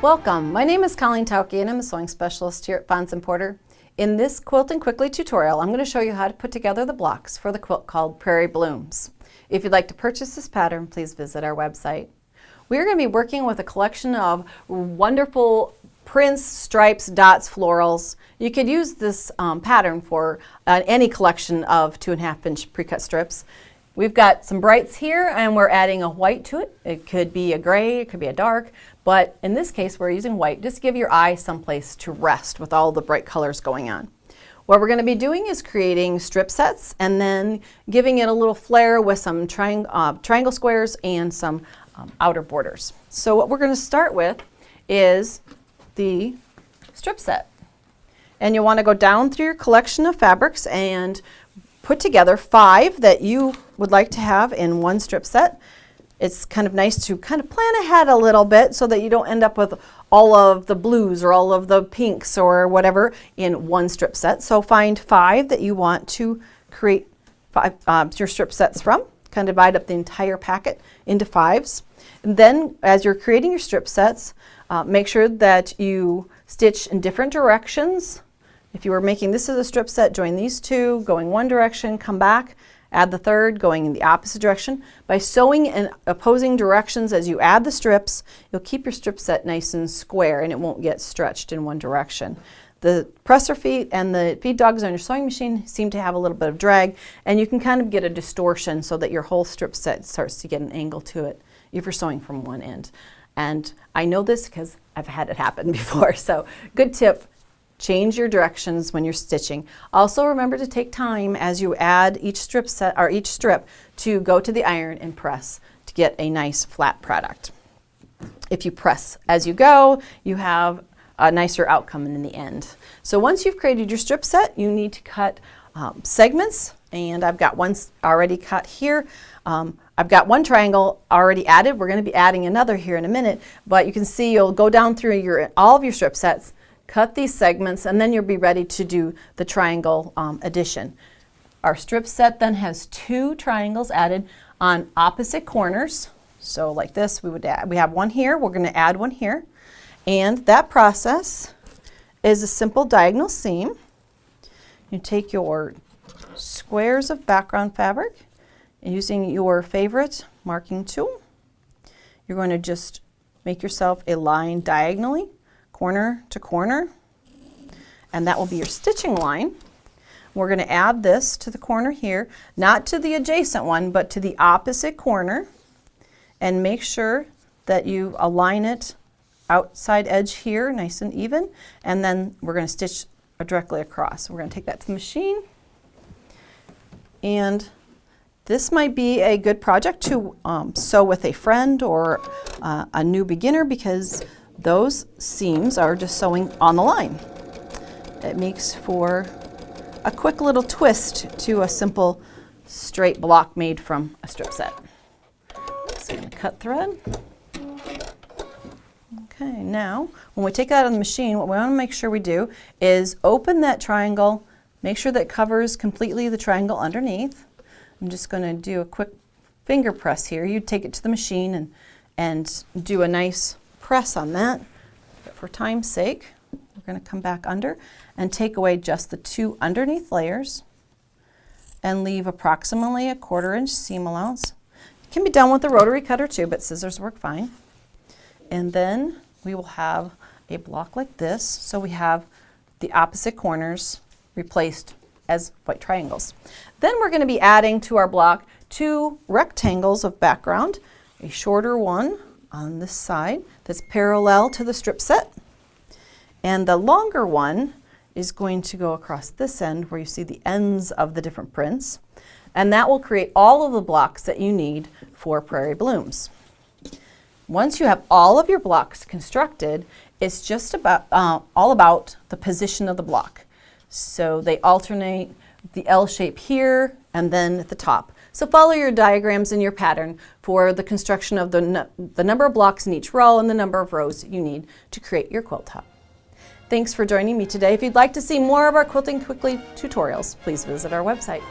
Welcome, my name is Colleen Tauke and I'm a sewing specialist here at Fons & Porter. In this Quilting Quickly tutorial, I'm going to show you how to put together the blocks for the quilt called Prairie Blooms. If you'd like to purchase this pattern, please visit our website. We're going to be working with a collection of wonderful prints, stripes, dots, florals. You could use this pattern for any collection of 2.5 inch pre-cut strips. We've got some brights here and we're adding a white to it. It could be a gray, it could be a dark, but in this case we're using white. Just give your eye someplace to rest with all the bright colors going on. What we're going to be doing is creating strip sets and then giving it a little flair with some triangle squares and some outer borders. So what we're going to start with is the strip set. And you'll want to go down through your collection of fabrics and put together 5 that you would like to have in one strip set. It's kind of nice to kind of plan ahead a little bit so that you don't end up with all of the blues or all of the pinks or whatever in one strip set. So find 5 that you want to create your strip sets from. Kind of divide up the entire packet into 5s. And then as you're creating your strip sets, make sure that you stitch in different directions. If you were making this as a strip set, join these 2, going one direction, come back, add the third, going in the opposite direction. By sewing in opposing directions as you add the strips, you'll keep your strip set nice and square and it won't get stretched in one direction. The presser feet and the feed dogs on your sewing machine seem to have a little bit of drag, and you can kind of get a distortion so that your whole strip set starts to get an angle to it if you're sewing from one end. And I know this because I've had it happen before, so good tip. Change your directions when you're stitching. Also remember to take time as you add each strip set or each strip to go to the iron and press to get a nice flat product. If you press as you go, you have a nicer outcome in the end. So once you've created your strip set, you need to cut segments, and I've got one already cut here. I've got one triangle already added. We're going to be adding another here in a minute, but you can see you'll go down through all of your strip sets, cut these segments, and then you'll be ready to do the triangle addition. Our strip set then has 2 triangles added on opposite corners. So like this, we have one here, we're going to add one here. And that process is a simple diagonal seam. You take your squares of background fabric and using your favorite marking tool, you're going to just make yourself a line diagonally, corner to corner, and that will be your stitching line. We're going to add this to the corner here, not to the adjacent one, but to the opposite corner, and make sure that you align it outside edge here nice and even, and then we're going to stitch directly across. We're going to take that to the machine, and this might be a good project to sew with a friend or a new beginner, because those seams are just sewing on the line. It makes for a quick little twist to a simple straight block made from a strip set. So I'm going to cut thread. Okay, now when we take that out of the machine, what we want to make sure we do is open that triangle, make sure that covers completely the triangle underneath. I'm just going to do a quick finger press here. You take it to the machine and do a nice press on that. But for time's sake, we're going to come back under and take away just the 2 underneath layers and leave approximately a 1/4 inch seam allowance. It can be done with a rotary cutter too, but scissors work fine. And then we will have a block like this, so we have the opposite corners replaced as white triangles. Then we're going to be adding to our block 2 rectangles of background, a shorter one on this side that's parallel to the strip set, and the longer one is going to go across this end where you see the ends of the different prints, and that will create all of the blocks that you need for Prairie Blooms. Once you have all of your blocks constructed, it's just about all about the position of the block. So they alternate the L shape here and then at the top. So follow your diagrams in your pattern for the construction of the number of blocks in each row and the number of rows you need to create your quilt top. Thanks for joining me today. If you'd like to see more of our Quilting Quickly tutorials, please visit our website.